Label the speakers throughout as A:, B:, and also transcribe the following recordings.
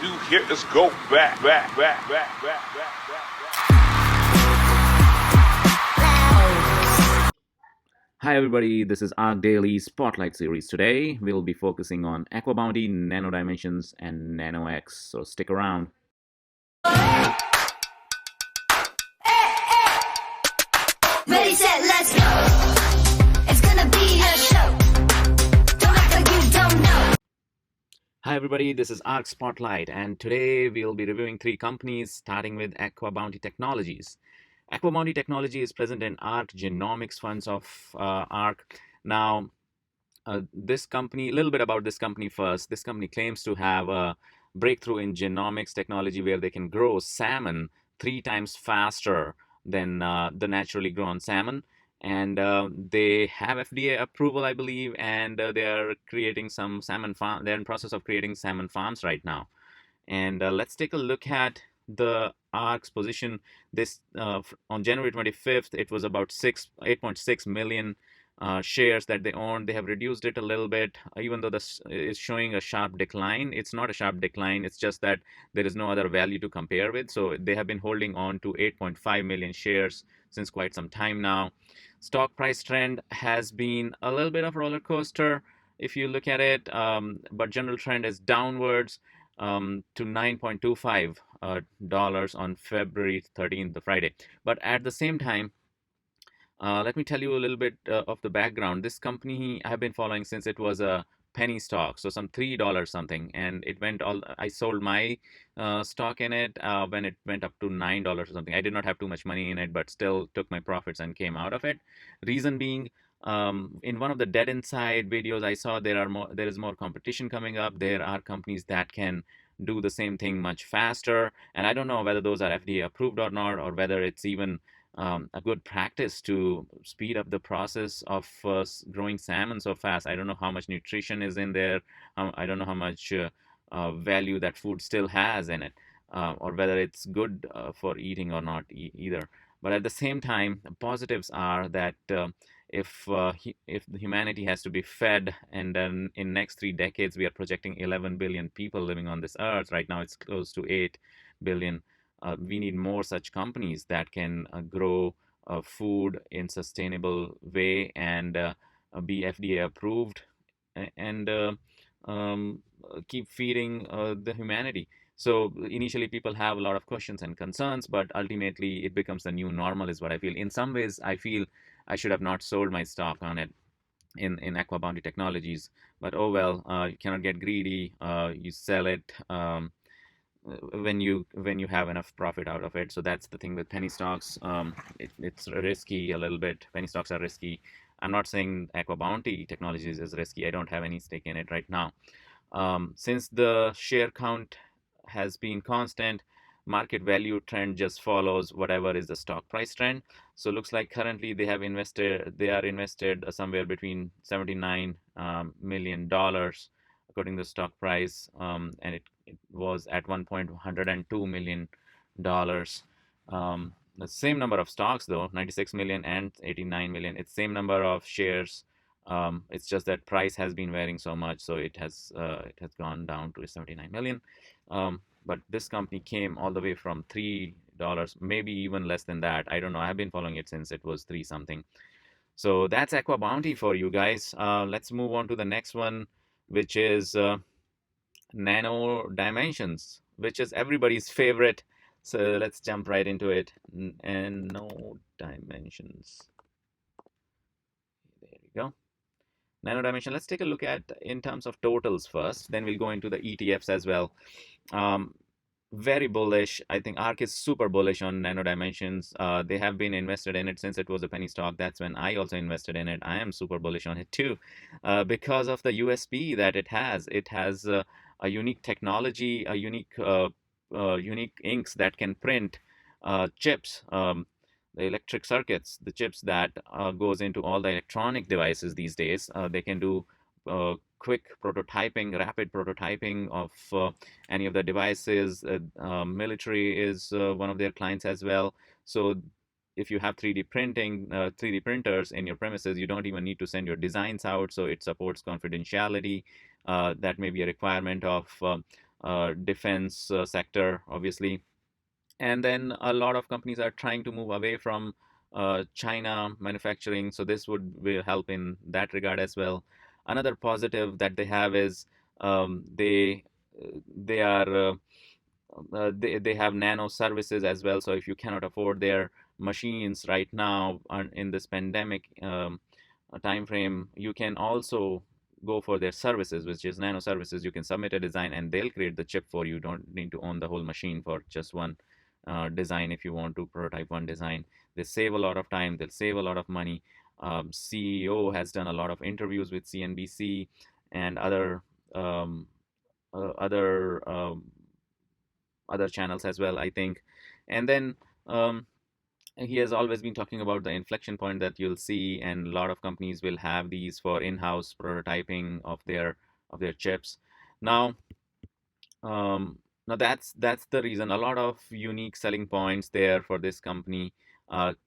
A: 2 hit us go back.
B: Hi everybody, this is ARK Daily Spotlight series. Today we'll be focusing on Aqua Bounty, Nano Dimensions and NanoX, so stick around.
C: Ready, set, let's go. It's gonna be a show. Don't act like you don't know.
B: Hi everybody, this is ARK Spotlight, and today we'll be reviewing 3 companies, starting with Aqua Bounty Technologies. Aqua Bounty Technology is present in ARK Genomics funds of ARK. Now, this company, a little bit about this company first. This company claims to have a breakthrough in genomics technology where they can grow salmon 3 times faster than the naturally grown salmon. And they have FDA approval, I believe, and they are creating some salmon farm. They're in process of creating salmon farms right now. And let's take a look at the ARK's position. This on January 25th, it was about 8.6 million shares that they owned. They have reduced it a little bit, even though this is showing a sharp decline. It's not a sharp decline. It's just that there is no other value to compare with. So they have been holding on to 8.5 million shares since quite some time now. Stock price trend has been a little bit of a roller coaster if you look at it, but general trend is downwards to $9.25 on February 13th, the Friday. But at the same time, let me tell you a little bit of the background. This company I have been following since it was a penny stock, so some $3 something, and it went all. I sold my stock in it when it went up to $9 or something. I did not have too much money in it, but still took my profits and came out of it. Reason being, in one of the Dead Inside videos I saw, there is more competition coming up. There are companies that can do the same thing much faster, and I don't know whether those are FDA approved or not, or whether it's even a good practice to speed up the process of growing salmon so fast. I don't know how much nutrition is in there. I don't know how much value that food still has in it, or whether it's good for eating or not either. But at the same time, the positives are that if humanity has to be fed, and then in next 3 decades we are projecting 11 billion people living on this earth. Right now it's close to 8 billion. We need more such companies that can grow food in sustainable way and be FDA approved and keep feeding the humanity. So initially people have a lot of questions and concerns, but ultimately it becomes the new normal is what I feel. In some ways, I feel I should have not sold my stock on it in Aqua Bounty Technologies, but oh well, you cannot get greedy. You sell it when you have enough profit out of it. So that's the thing with penny stocks. It's risky a little bit. Penny stocks are risky. I'm not saying Aqua Bounty Technologies is risky. I don't have any stake in it right now. Since the share count has been constant, market value trend just follows whatever is the stock price trend. So looks like currently they are invested somewhere between $79 million according to the stock price, and it was at one point $102 million. The same number of stocks though, 96 million and 89 million. It's same number of shares. It's just that price has been varying so much, so it has gone down to 79 million. But this company came all the way from $3, maybe even less than that. I don't know. I've been following it since it was 3 something. So that's Aqua Bounty for you guys. Let's move on to the next one, which is Nano Dimensions, which is everybody's favorite. So let's jump right into it. Nano Dimensions. There we go. Nano Dimension. Let's take a look at in terms of totals first. Then we'll go into the ETFs as well. Very bullish. I think ARK is super bullish on Nano Dimensions. They have been invested in it since it was a penny stock. That's when I also invested in it. I am super bullish on it too, because of the USP that it has. It has a unique technology, a unique inks that can print chips, the electric circuits, the chips that goes into all the electronic devices these days. They can do quick prototyping, rapid prototyping of any of the devices. Military is one of their clients as well. So if you have 3D printing, 3D printers in your premises, you don't even need to send your designs out. So it supports confidentiality. That may be a requirement of defense sector, obviously. And then a lot of companies are trying to move away from China manufacturing, so this will help in that regard as well. Another positive that they have is they are they have nano services as well. So if you cannot afford their machines right now in this pandemic time frame, you can also go for their services, which is nano services. You can submit a design and they'll create the chip for you. Don't need to own the whole machine for just one design. If you want to prototype one design, they save a lot of time, they'll save a lot of money. CEO has done a lot of interviews with CNBC and um, other other channels as well, I think. And then um, he has always been talking about the inflection point that you'll see, and a lot of companies will have these for in-house prototyping of their chips. Now, um, now that's the reason. A lot of unique selling points there for this company.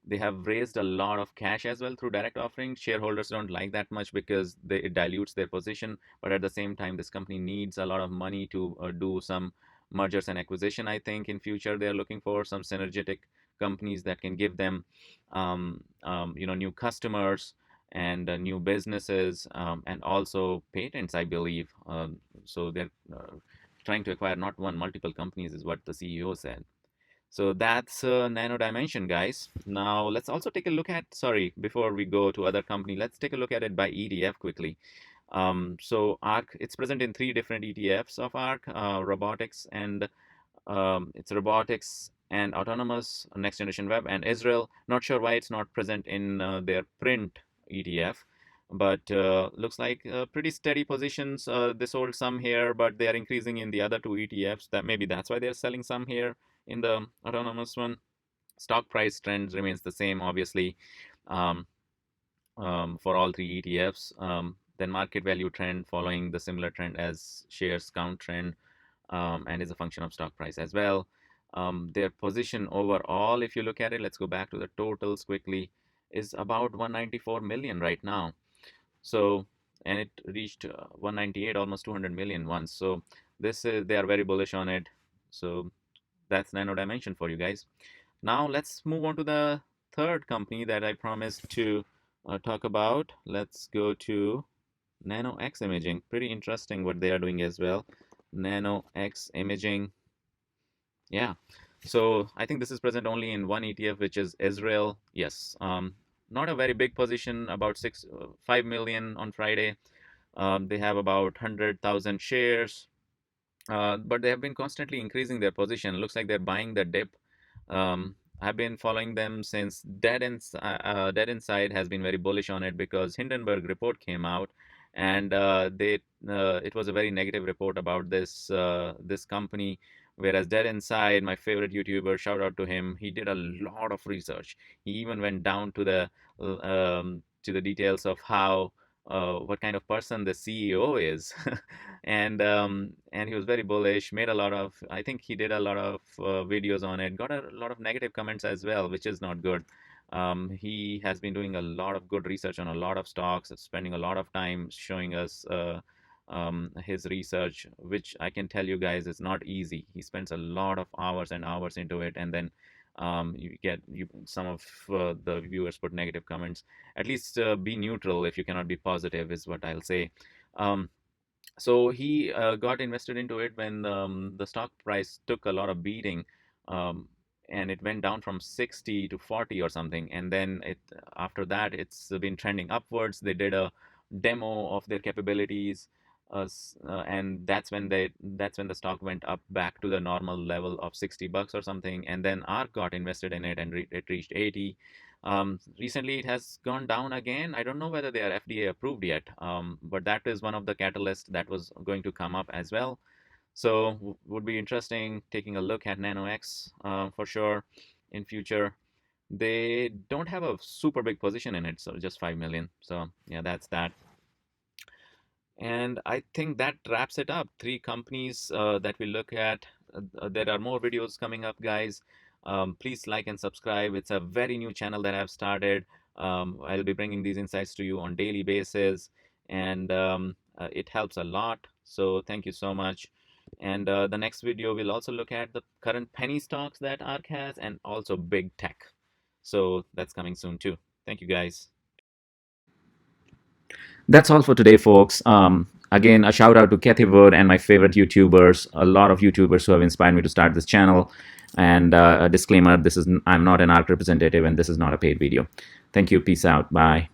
B: They have raised a lot of cash as well through direct offering. Shareholders don't like that much because it dilutes their position. But at the same time, this company needs a lot of money to do some mergers and acquisition. I think in future they're looking for some synergetic companies that can give them, new customers and new businesses, and also patents, I believe. So they're trying to acquire not one, multiple companies, is what the CEO said. So that's Nano Dimension, guys. Now let's also take a look at, sorry, before we go to other company, let's take a look at it by ETF quickly. So ARK, it's present in three different ETFs of ARK, robotics and it's robotics and autonomous, next generation web, and Israel. Not sure why it's not present in their print ETF, but looks like pretty steady positions. They sold some here, but they are increasing in the other two ETFs. That maybe that's why they're selling some here in the autonomous one. Stock price trends remains the same, obviously, um, for all three ETFs. Then market value trend following the similar trend as shares count trend, and is a function of stock price as well. Their position overall, if you look at it, let's go back to the totals quickly, is about 194 million right now. So, and it reached 198, almost 200 million once. So this is, they are very bullish on it. So that's Nano Dimension for you guys. Now let's move on to the third company that I promised to talk about. Let's go to NanoX Imaging. Pretty interesting what they are doing as well. NanoX Imaging. Yeah. So I think this is present only in one ETF, which is Israel. Yes. Not a very big position, about 5 million on Friday. They have about 100,000 shares, but they have been constantly increasing their position. Looks like they're buying the dip. I've been following them since Dead Inside has been very bullish on it because Hindenburg report came out, and it was a very negative report about this company. Whereas Dead Inside, my favorite YouTuber, shout out to him, he did a lot of research. He even went down to the details of how what kind of person the CEO is, and he was very bullish. Made a lot of, I think he did a lot of videos on it. Got a lot of negative comments as well, which is not good. He has been doing a lot of good research on a lot of stocks, spending a lot of time showing us his research, which I can tell you guys is not easy. He spends a lot of hours and hours into it, and then some of the viewers put negative comments. At least be neutral if you cannot be positive, is what I'll say. Um, so he got invested into it when the stock price took a lot of beating, um, and it went down from 60 to 40 or something, and then it after that it's been trending upwards. They did a demo of their capabilities, and that's when the stock went up back to the normal level of 60 bucks or something, and then ARK got invested in it and it reached 80. Recently, it has gone down again. I don't know whether they are FDA approved yet, but that is one of the catalysts that was going to come up as well. So would be interesting taking a look at NanoX for sure in future. They don't have a super big position in it, so just 5 million. So yeah, that's that. And I think that wraps it up. Three companies that we look at. There are more videos coming up, guys. Please like and subscribe. It's a very new channel that I've started. I'll be bringing these insights to you on daily basis, and it helps a lot. So thank you so much. And the next video will also look at the current penny stocks that ARK has and also big tech. So that's coming soon too. Thank you guys. That's all for today, folks. Again, a shout out to Kathy Wood and my favorite YouTubers, a lot of YouTubers who have inspired me to start this channel. And a disclaimer, I'm not an ARK representative and this is not a paid video. Thank you. Peace out. Bye.